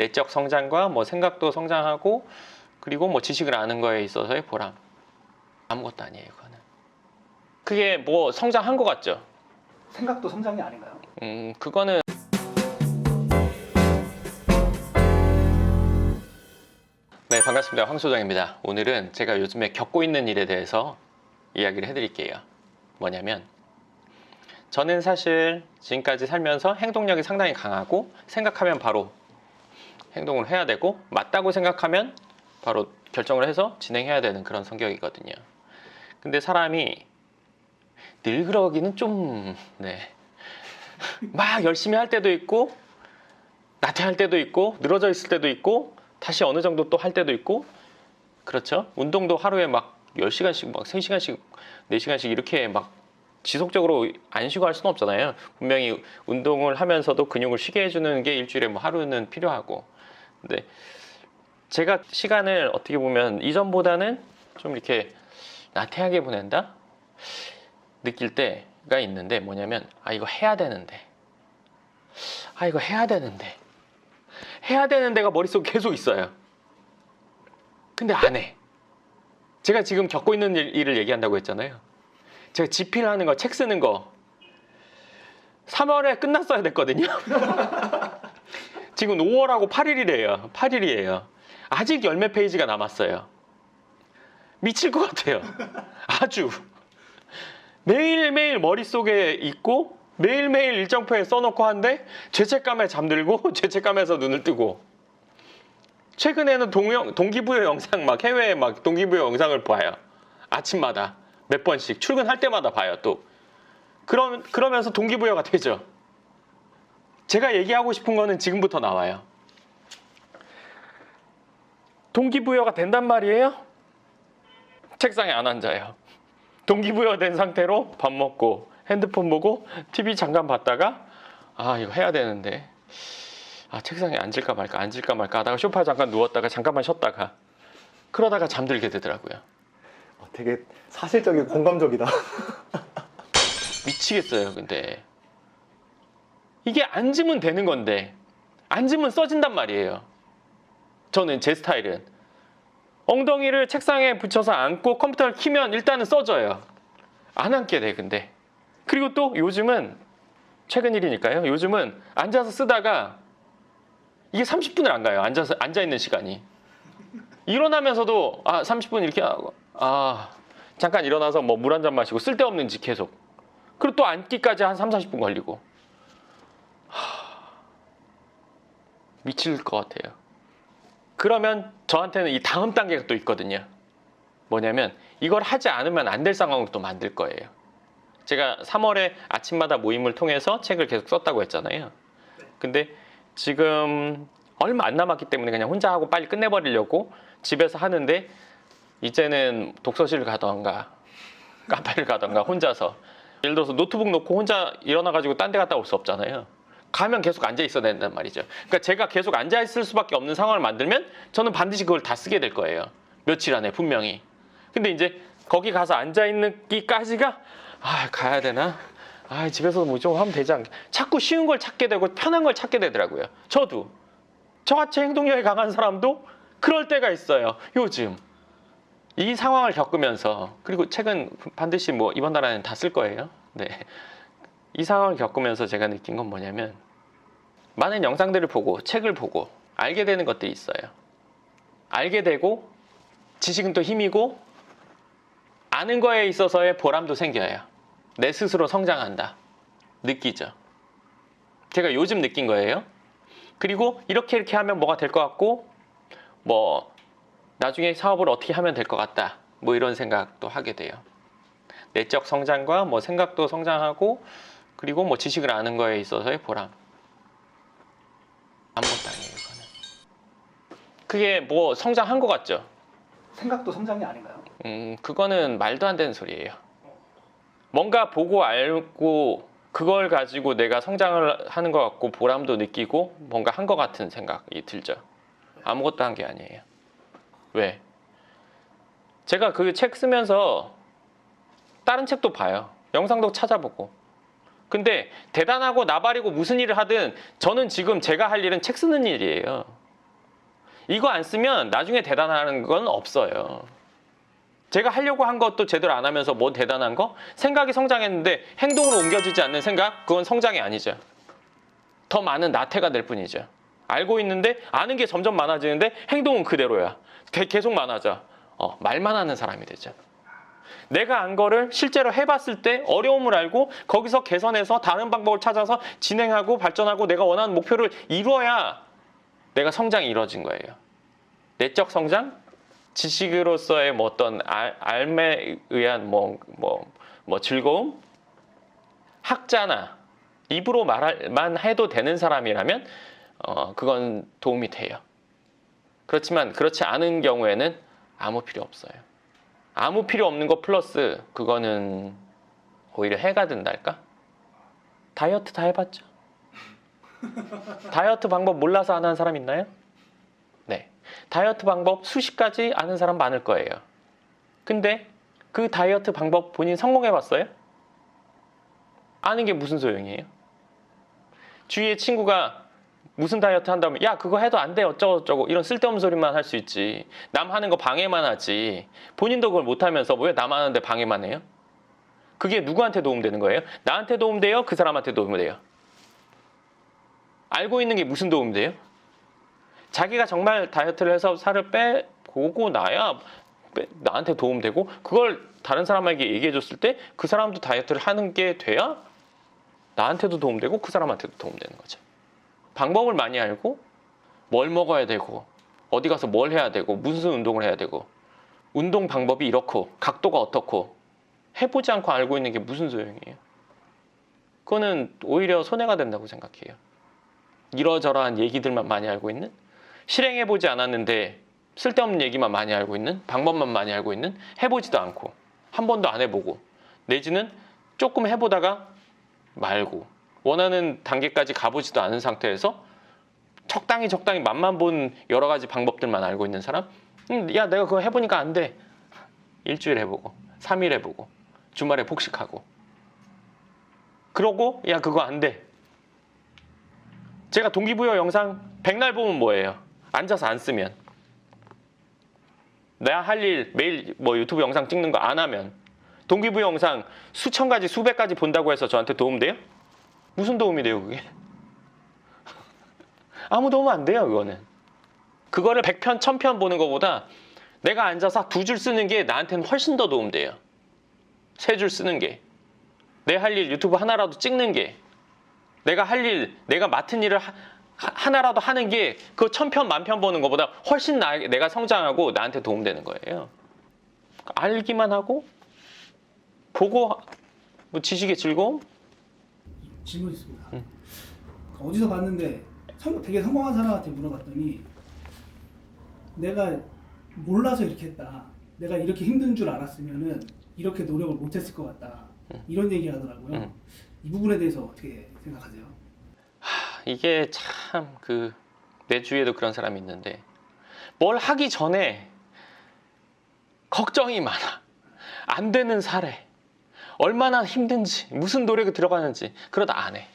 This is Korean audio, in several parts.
내적 성장과 뭐 생각도 성장하고 그리고 뭐 지식을 아는 거에 있어서의 보람. 아무것도 아니에요, 그거는. 그게 뭐 성장한 것 같죠? 생각도 성장이 아닌가요? 그거는 네, 반갑습니다. 황 소장입니다. 오늘은 제가 요즘에 겪고 있는 일에 대해서 이야기를 해드릴게요. 뭐냐면 저는 사실 지금까지 살면서 행동력이 상당히 강하고 생각하면 바로 행동을 해야 되고 맞다고 생각하면 바로 결정을 해서 진행해야 되는 그런 성격이거든요. 근데 사람이 늘 그러기는 좀 막 열심히 할 때도 있고 나태할 때도 있고 늘어져 있을 때도 있고 다시 어느 정도 또 할 때도 있고 그렇죠? 운동도 하루에 막 10시간씩 막 3시간씩 4시간씩 이렇게 막 지속적으로 안 쉬고 할 수는 없잖아요. 분명히 운동을 하면서도 근육을 쉬게 해주는 게 일주일에 뭐 하루는 필요하고. 근데 제가 시간을 어떻게 보면 이전보다는 좀 이렇게 나태하게 보낸다? 느낄 때가 있는데 뭐냐면 이거 해야 되는데 이거 해야 되는데 해야 되는 데가 머릿속에 계속 있어요. 근데 안 해. 제가 지금 겪고 있는 일을 얘기한다고 했잖아요. 제가 집필하는 거, 책 쓰는 거 3월에 끝났어야 됐거든요. 지금 5월하고 8일이래요. 8일이에요. 아직 열몇 페이지가 남았어요. 미칠 것 같아요. 아주. 매일매일 머릿속에 있고 매일매일 일정표에 써놓고 한데 죄책감에 잠들고 죄책감에서 눈을 뜨고 최근에는 동기부여 영상 막 해외에 막 동기부여 영상을 봐요. 아침마다 몇 번씩 출근할 때마다 봐요. 또 그러면서 동기부여가 되죠. 제가 얘기하고 싶은 거는 지금부터 나와요. 동기부여가 된단 말이에요. 책상에 안 앉아요. 동기부여 된 상태로 밥 먹고 핸드폰 보고 TV 잠깐 봤다가 이거 해야 되는데 책상에 앉을까 말까 하다가 소파에 잠깐 누웠다가 잠깐만 쉬었다가 그러다가 잠들게 되더라고요. 되게 사실적이고 공감적이다. 미치겠어요. 근데 이게 앉으면 되는 건데 앉으면 써진단 말이에요. 저는 제 스타일은 엉덩이를 책상에 붙여서 앉고 컴퓨터를 키면 일단은 써져요. 안 앉게 돼. 근데 그리고 또 요즘은 최근 일이니까요. 요즘은 앉아서 쓰다가 이게 30분을 안 가요. 앉아있는 시간이. 일어나면서도 30분 이렇게 하고 잠깐 일어나서 뭐 물 한 잔 마시고 쓸데없는 짓 계속. 그리고 또 앉기까지 한 30, 40분 걸리고. 미칠 것 같아요. 그러면 저한테는 이 다음 단계가 또 있거든요. 뭐냐면 이걸 하지 않으면 안 될 상황을 또 만들 거예요. 제가 3월에 아침마다 모임을 통해서 책을 계속 썼다고 했잖아요. 근데 지금 얼마 안 남았기 때문에 그냥 혼자 하고 빨리 끝내버리려고 집에서 하는데 이제는 독서실을 가던가 카페를 가던가 혼자서 예를 들어서 노트북 놓고 혼자 일어나가지고 딴 데 갔다 올 수 없잖아요. 가면 계속 앉아 있어야 된단 말이죠. 그러니까 제가 계속 앉아 있을 수밖에 없는 상황을 만들면 저는 반드시 그걸 다 쓰게 될 거예요. 며칠 안에 분명히. 근데 이제 거기 가서 앉아 있는 기까지가 가야 되나? 집에서 뭐 좀 하면 되지 않겠. 자꾸 쉬운 걸 찾게 되고 편한 걸 찾게 되더라고요. 저도 저같이 행동력이 강한 사람도 그럴 때가 있어요. 요즘 이 상황을 겪으면서 그리고 책은 반드시 뭐 이번 달 안에 다 쓸 거예요. 네. 이 상황을 겪으면서 제가 느낀 건 뭐냐면 많은 영상들을 보고 책을 보고 알게 되는 것들이 있어요. 알게 되고 지식은 또 힘이고 아는 거에 있어서의 보람도 생겨요. 내 스스로 성장한다. 느끼죠. 제가 요즘 느낀 거예요. 그리고 이렇게 하면 뭐가 될 것 같고 뭐 나중에 사업을 어떻게 하면 될 것 같다. 뭐 이런 생각도 하게 돼요. 내적 성장과 뭐 생각도 성장하고 그리고 뭐 지식을 아는 거에 있어서의 보람. 아무것도 아니에요, 이거는. 그게 뭐 성장한 것 같죠? 생각도 성장이 아닌가요? 그거는 말도 안 되는 소리예요. 뭔가 보고 알고 그걸 가지고 내가 성장을 하는 것 같고 보람도 느끼고 뭔가 한 것 같은 생각이 들죠. 아무것도 한 게 아니에요. 왜? 제가 그 책 쓰면서 다른 책도 봐요. 영상도 찾아보고. 근데 대단하고 나발이고 무슨 일을 하든 저는 지금 제가 할 일은 책 쓰는 일이에요. 이거 안 쓰면 나중에 대단한 건 없어요. 제가 하려고 한 것도 제대로 안 하면서 뭐 대단한 거? 생각이 성장했는데 행동으로 옮겨지지 않는 생각? 그건 성장이 아니죠. 더 많은 나태가 될 뿐이죠. 알고 있는데 아는 게 점점 많아지는데 행동은 그대로야. 계속 많아져. 말만 하는 사람이 되죠. 내가 안 거를 실제로 해봤을 때 어려움을 알고 거기서 개선해서 다른 방법을 찾아서 진행하고 발전하고 내가 원하는 목표를 이루어야 내가 성장이 이루어진 거예요. 내적 성장, 지식으로서의 뭐 어떤 알에 의한 뭐 즐거움, 학자나 입으로 말만 해도 되는 사람이라면 그건 도움이 돼요. 그렇지만 그렇지 않은 경우에는 아무 필요 없어요. 아무 필요 없는 거 플러스 그거는 오히려 해가 된달까? 다이어트 다 해봤죠? 다이어트 방법 몰라서 안 하는 사람 있나요? 네. 다이어트 방법 수십 가지 아는 사람 많을 거예요. 근데 그 다이어트 방법 본인 성공해봤어요? 아는 게 무슨 소용이에요? 주위에 친구가 무슨 다이어트 한다면 야 그거 해도 안 돼 어쩌고저쩌고 이런 쓸데없는 소리만 할 수 있지. 남 하는 거 방해만 하지. 본인도 그걸 못하면서 왜 남 하는데 방해만 해요? 그게 누구한테 도움되는 거예요? 나한테 도움돼요? 그 사람한테 도움돼요? 알고 있는 게 무슨 도움돼요? 자기가 정말 다이어트를 해서 살을 빼보고 나야 나한테 도움되고 그걸 다른 사람에게 얘기해 줬을 때 그 사람도 다이어트를 하는 게 돼야 나한테도 도움되고 그 사람한테도 도움되는 거죠. 방법을 많이 알고 뭘 먹어야 되고 어디 가서 뭘 해야 되고 무슨 운동을 해야 되고 운동 방법이 이렇고 각도가 어떻고 해보지 않고 알고 있는 게 무슨 소용이에요? 그거는 오히려 손해가 된다고 생각해요. 이러저러한 얘기들만 많이 알고 있는 실행해보지 않았는데 쓸데없는 얘기만 많이 알고 있는 방법만 많이 알고 있는 해보지도 않고 한 번도 안 해보고 내지는 조금 해보다가 말고 원하는 단계까지 가보지도 않은 상태에서 적당히 맛만 본 여러 가지 방법들만 알고 있는 사람? 야 내가 그거 해보니까 안 돼. 일주일 해보고 3일 해보고 주말에 폭식하고 그러고 야 그거 안 돼. 제가 동기부여 영상 백날 보면 뭐예요? 앉아서 안 쓰면 내가 할 일 매일 뭐 유튜브 영상 찍는 거 안 하면 동기부여 영상 수천 가지 수백 가지 본다고 해서 저한테 도움 돼요? 무슨 도움이 돼요 그게? 아무 도움 안 돼요 그거는. 그거를 100편 1000편 보는 것보다 내가 앉아서 2줄 쓰는 게 나한테는 훨씬 더 도움돼요. 3줄 쓰는 게 내 할 일 유튜브 하나라도 찍는 게 내가 할 일 내가 맡은 일을 하나라도 하는 게 그 1000편 1000편 보는 것보다 훨씬 내가 성장하고 나한테 도움되는 거예요. 알기만 하고 보고 뭐 지식의 즐거움? 질문 있습니다. 어디서 봤는데 되게 성공한 사람한테 물어봤더니 내가 몰라서 이렇게 했다. 내가 이렇게 힘든 줄 알았으면은 이렇게 노력을 못했을 것 같다. 이런 얘기 하더라고요. 이 부분에 대해서 어떻게 생각하세요? 이게 참 내 주위에도 그런 사람이 있는데 뭘 하기 전에 걱정이 많아. 안 되는 사례. 얼마나 힘든지 무슨 노력이 들어가는지 그러다 안 해.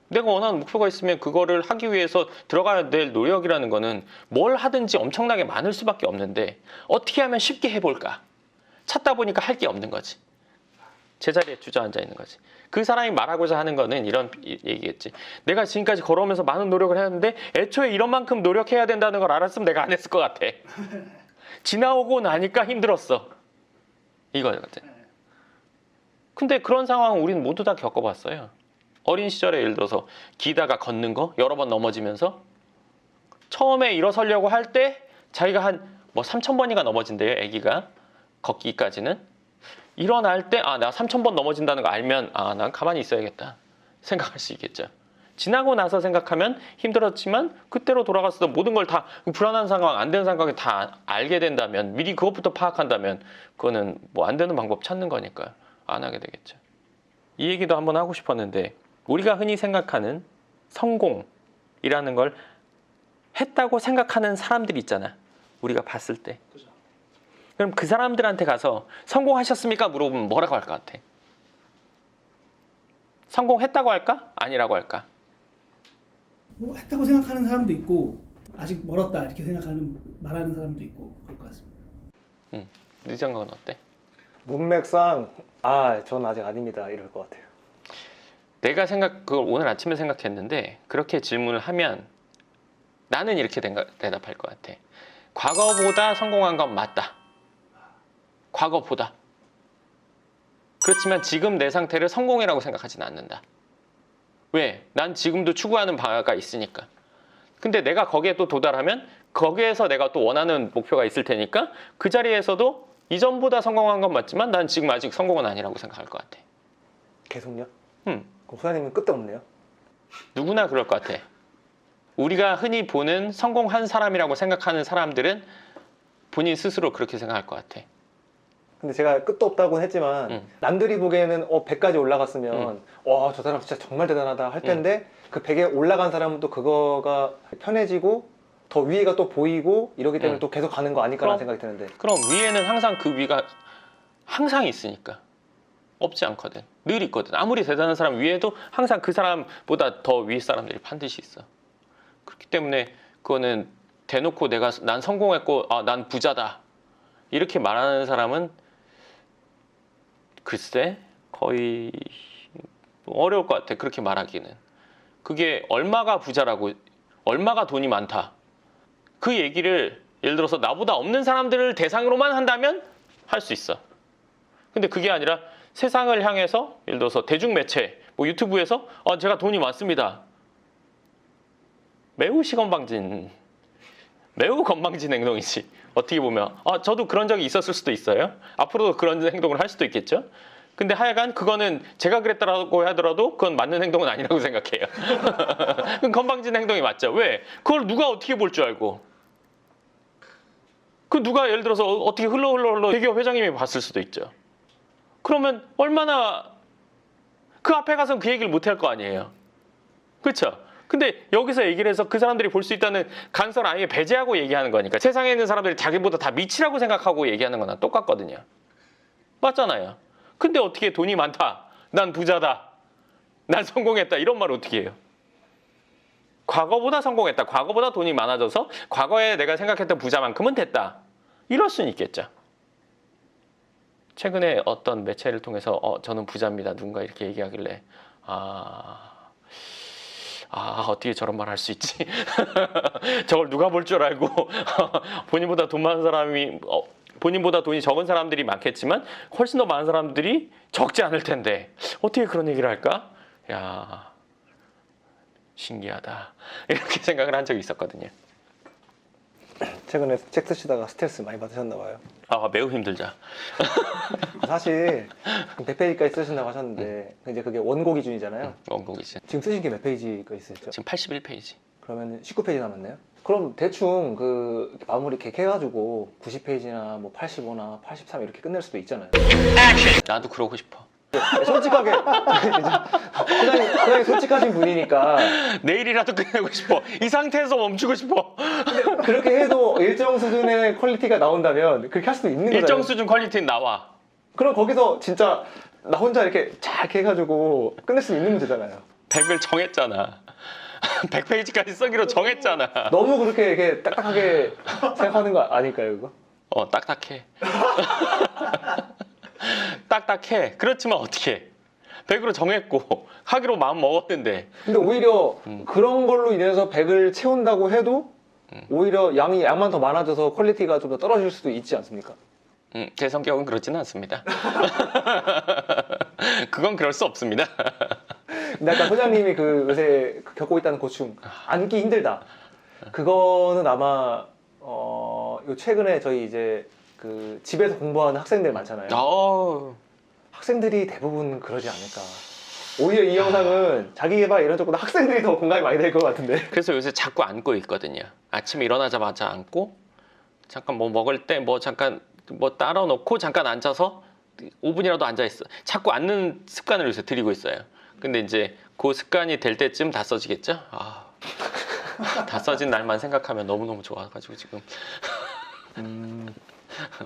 내가 원하는 목표가 있으면 그거를 하기 위해서 들어가야 될 노력이라는 거는 뭘 하든지 엄청나게 많을 수밖에 없는데 어떻게 하면 쉽게 해볼까? 찾다 보니까 할 게 없는 거지. 제자리에 주저앉아 있는 거지. 그 사람이 말하고자 하는 거는 이런 얘기겠지. 내가 지금까지 걸어오면서 많은 노력을 했는데 애초에 이런 만큼 노력해야 된다는 걸 알았으면 내가 안 했을 것 같아. 지나오고 나니까 힘들었어. 이거거든. 근데 그런 상황은 우리는 모두 다 겪어봤어요. 어린 시절에 예를 들어서 기다가 걷는 거 여러 번 넘어지면서 처음에 일어서려고 할 때 자기가 한 뭐 3000번이가 넘어진대요. 아기가 걷기까지는. 일어날 때 내가 3000번 넘어진다는 거 알면 난 가만히 있어야겠다 생각할 수 있겠죠. 지나고 나서 생각하면 힘들었지만 그때로 돌아갔을 때 모든 걸 다 불안한 상황, 안 되는 상황을 다 알게 된다면 미리 그것부터 파악한다면 그거는 뭐 안 되는 방법 찾는 거니까 안 하게 되겠죠. 이 얘기도 한번 하고 싶었는데 우리가 흔히 생각하는 성공이라는 걸 했다고 생각하는 사람들이 있잖아. 우리가 봤을 때. 그럼 그 사람들한테 가서 성공하셨습니까? 물어보면 뭐라고 할 것 같아? 성공했다고 할까? 아니라고 할까? 뭐 했다고 생각하는 사람도 있고 아직 멀었다 이렇게 말하는 사람도 있고 그럴 것 같습니다. 네 생각은 어때? 문맥상 전 아직 아닙니다 이럴 것 같아요. 내가 그걸 오늘 아침에 생각했는데 그렇게 질문을 하면 나는 이렇게 대답할 것 같아. 과거보다 성공한 건 맞다. 과거보다. 그렇지만 지금 내 상태를 성공이라고 생각하지는 않는다. 왜? 난 지금도 추구하는 바가 있으니까. 근데 내가 거기에 또 도달하면 거기에서 내가 또 원하는 목표가 있을 테니까 그 자리에서도 이전보다 성공한 건 맞지만 난 지금 아직 성공은 아니라고 생각할 것 같아. 계속요? 그럼 소장님은 끝도 없네요. 누구나 그럴 것 같아. 우리가 흔히 보는 성공한 사람이라고 생각하는 사람들은 본인 스스로 그렇게 생각할 것 같아. 근데 제가 끝도 없다고는 했지만 남들이 보기에는 100까지 올라갔으면 와, 저 사람 진짜 정말 대단하다 할 텐데 그 100에 올라간 사람은 또 그거가 편해지고 더 위에가 또 보이고 이러기 때문에 또 계속 가는 거 아닐까라는 생각이 드는데 그럼 위에는 항상 그 위가 항상 있으니까 없지 않거든. 늘 있거든. 아무리 대단한 사람 위에도 항상 그 사람보다 더 위에 사람들이 반드시 있어. 그렇기 때문에 그거는 대놓고 난 성공했고 난 부자다 이렇게 말하는 사람은 글쎄 거의 어려울 것 같아. 그렇게 말하기는. 그게 얼마가 부자라고 얼마가 돈이 많다 그 얘기를 예를 들어서 나보다 없는 사람들을 대상으로만 한다면 할 수 있어. 근데 그게 아니라 세상을 향해서 예를 들어서 대중매체 뭐 유튜브에서 제가 돈이 많습니다. 매우 건방진 행동이지. 어떻게 보면 저도 그런 적이 있었을 수도 있어요. 앞으로도 그런 행동을 할 수도 있겠죠. 근데 하여간 그거는 제가 그랬다고 하더라도 그건 맞는 행동은 아니라고 생각해요. 그건 건방진 행동이 맞죠. 왜? 그걸 누가 어떻게 볼 줄 알고. 그 누가 예를 들어서 어떻게 흘러 대기업 회장님이 봤을 수도 있죠. 그러면 얼마나 그 앞에 가서는 그 얘기를 못 할 거 아니에요. 그렇죠? 근데 여기서 얘기를 해서 그 사람들이 볼 수 있다는 간섭을 아예 배제하고 얘기하는 거니까 세상에 있는 사람들이 자기보다 다 미치라고 생각하고 얘기하는 거나 똑같거든요. 맞잖아요. 근데 어떻게 돈이 많다, 난 부자다, 난 성공했다 이런 말 어떻게 해요? 과거보다 성공했다, 과거보다 돈이 많아져서 과거에 내가 생각했던 부자만큼은 됐다 이럴 수는 있겠죠. 최근에 어떤 매체를 통해서 저는 부자입니다 누군가 이렇게 얘기하길래 어떻게 저런 말 할 수 있지? 저걸 누가 볼 줄 알고 본인보다 돈 많은 사람이 본인보다 돈이 적은 사람들이 많겠지만 훨씬 더 많은 사람들이 적지 않을 텐데 어떻게 그런 얘기를 할까? 야, 신기하다 이렇게 생각을 한 적이 있었거든요. 최근에 책 쓰시다가 스트레스 많이 받으셨나 봐요. 매우 힘들죠. 사실 100페이지까지 쓰신다고 하셨는데 이제 그게 원고 기준이잖아요. 원곡이지. 지금 쓰신 게 몇 페이지가 있으시죠? 지금 81페이지. 그러면 19페이지 남았네요. 그럼 대충 그 마무리 이렇게 해가지고 90페이지나 뭐 85나 83 이렇게 끝낼 수도 있잖아요. 나도 그러고 싶어. 솔직하게 소장님 솔직하신 분이니까 내일이라도 끝내고 싶어. 이 상태에서 멈추고 싶어. 그렇게 해도 일정 수준의 퀄리티가 나온다면 그렇게 할 수도 있는 거잖아요. 일정 수준 퀄리티는 나와. 그럼 거기서 진짜 나 혼자 이렇게 쫙 해가지고 끝낼 수 있는 문제잖아요. 100을 정했잖아. 100페이지까지 쓰기로 정했잖아. 너무 그렇게 이렇게 딱딱하게 생각하는 거 아닐까요, 그거? 딱딱해. 딱딱해. 그렇지만 어떻게 100으로 정했고 하기로 마음 먹었는데. 근데 오히려 그런 걸로 인해서 100을 채운다고 해도 오히려 양만 더 많아져서 퀄리티가 좀 더 떨어질 수도 있지 않습니까? 제 성격은 그렇지는 않습니다. 그건 그럴 수 없습니다. 근데 아까 소장님이 그 요새 겪고 있다는 고충, 앉기 힘들다. 그거는 아마 요 최근에 저희 이제 그 집에서 공부하는 학생들 많잖아요. 학생들이 대부분 그러지 않을까. 오히려 이 영상은 자기 개발 이런 쪽보다 학생들이 더 공감이 많이 될 것 같은데. 그래서 요새 자꾸 앉고 있거든요. 아침에 일어나자마자 앉고 잠깐 뭐 먹을 때 뭐 잠깐 뭐 따라 놓고 잠깐 앉아서 5분이라도 앉아 있어. 자꾸 앉는 습관을 요새 들이고 있어요. 근데 이제 그 습관이 될 때쯤 다 써지겠죠? 다 써진 날만 생각하면 너무너무 좋아가지고 지금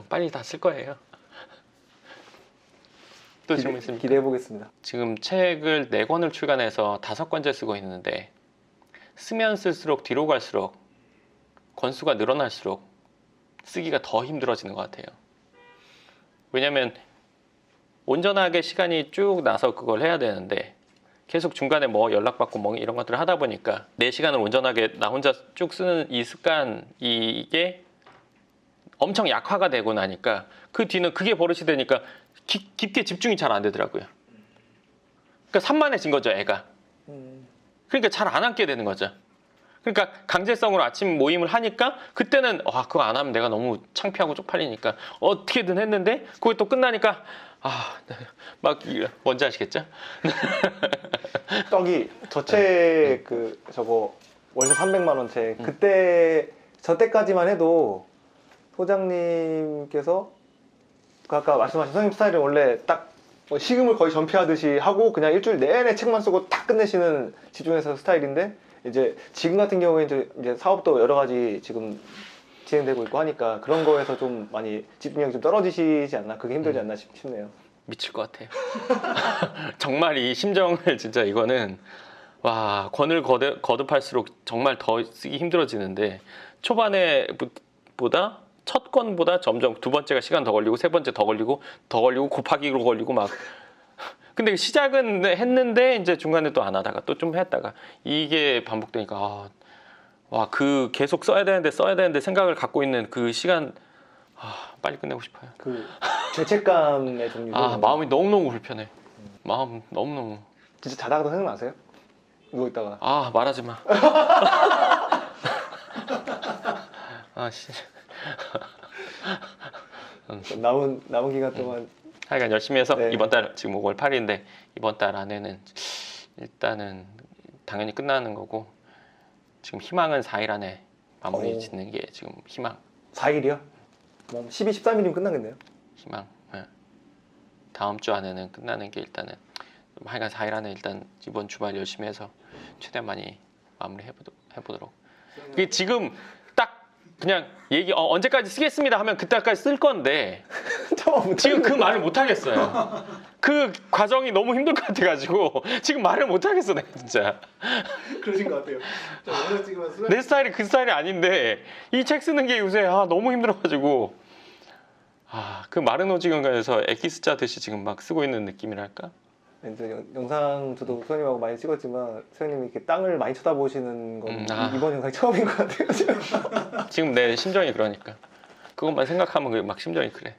빨리 다 쓸 거예요. 또 질문 있습니까? 기대해 보겠습니다. 지금 책을 4권을 출간해서 5권째 쓰고 있는데 쓰면 쓸수록 뒤로 갈수록 건수가 늘어날수록 쓰기가 더 힘들어지는 것 같아요. 왜냐면 온전하게 시간이 쭉 나서 그걸 해야 되는데 계속 중간에 뭐 연락받고 뭐 이런 것들을 하다 보니까 내 시간을 온전하게 나 혼자 쭉 쓰는 이 습관 이게 엄청 약화가 되고 나니까 그 뒤는 그게 버릇이 되니까 깊게 집중이 잘 안 되더라고요. 그러니까 산만해진 거죠, 애가. 그러니까 잘 안 앉게 되는 거죠. 그러니까 강제성으로 아침 모임을 하니까 그때는 그거 안 하면 내가 너무 창피하고 쪽팔리니까 어떻게든 했는데 그게 또 끝나니까 막 뭔지 아시겠죠? 떡이 저책 그 저거 월세 300만 원 책 그때 저 때까지만 해도 소장님께서 그 아까 말씀하신 선생님 스타일은 원래 딱뭐 식음을 거의 전폐하듯이 하고 그냥 일주일 내내 책만 쓰고 딱 끝내시는 집중해서 스타일인데 이제 지금 같은 경우에 이제 사업도 여러 가지 지금 진행되고 있고 하니까 그런 거에서 좀 많이 집중력이 좀 떨어지시지 않나 그게 힘들지 않나 싶네요. 미칠 것 같아요. 정말 이 심정을 진짜 이거는 와 권을 거듭할수록 정말 더 쓰기 힘들어지는데 초반에 보다 첫 건보다 점점 두 번째가 시간 더 걸리고 세 번째 더 걸리고 곱하기로 걸리고 막 근데 시작은 했는데 이제 중간에 또 안 하다가 또 좀 했다가 이게 반복되니까 와 그 계속 써야 되는데 생각을 갖고 있는 그 시간 빨리 끝내고 싶어요. 그 죄책감의 종류도 마음이 너무너무 불편해. 마음 너무너무 진짜 자다가도 생각나세요? 누워 있다가 말하지 마. 씨. 남은 기간 동안 하여간 열심히 해서 네. 이번 달 지금 5월 8일인데 이번 달 안에는 일단은 당연히 끝나는 거고 지금 희망은 4일 안에 마무리 짓는 게 지금 희망. 4일이요? 뭐 12, 13일이면 끝나겠네요. 희망. 다음 주 안에는 끝나는 게 일단은 하여간 4일 안에 일단 이번 주말 열심히 해서 최대한 많이 마무리 해보도록. 그게 지금 딱 그냥 얘기 언제까지 쓰겠습니다 하면 그때까지 쓸 건데 지금 그 말을 못 하겠어요. 그 과정이 너무 힘들 것 같아가지고 지금 말을 못 하겠어 내가 진짜. 그러신 것 같아요. 내 스타일이 그 스타일이 아닌데 이 책 쓰는 게 요새 너무 힘들어가지고 그 마른 오징어에서 엑기스 짜듯이 지금 막 쓰고 있는 느낌이랄까? 이제 영상 저도 소장님하고 많이 찍었지만 소장님이 이렇게 땅을 많이 쳐다보시는 건 이번 영상이 처음인 것 같아요. 지금 내 심정이 그러니까 그것만 생각하면 막 심정이 그래.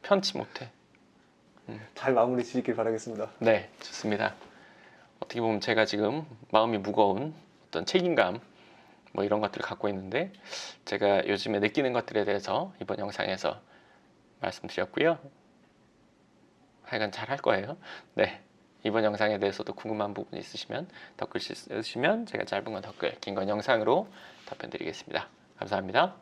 편치 못해. 잘 마무리 지으길 바라겠습니다. 네, 좋습니다. 어떻게 보면 제가 지금 마음이 무거운 어떤 책임감 뭐 이런 것들을 갖고 있는데 제가 요즘에 느끼는 것들에 대해서 이번 영상에서 말씀드렸고요. 하여간 잘 할 거예요. 네, 이번 영상에 대해서도 궁금한 부분 있으시면 댓글 쓰시면 제가 짧은 건 댓글, 긴 건 영상으로 답변 드리겠습니다. 감사합니다.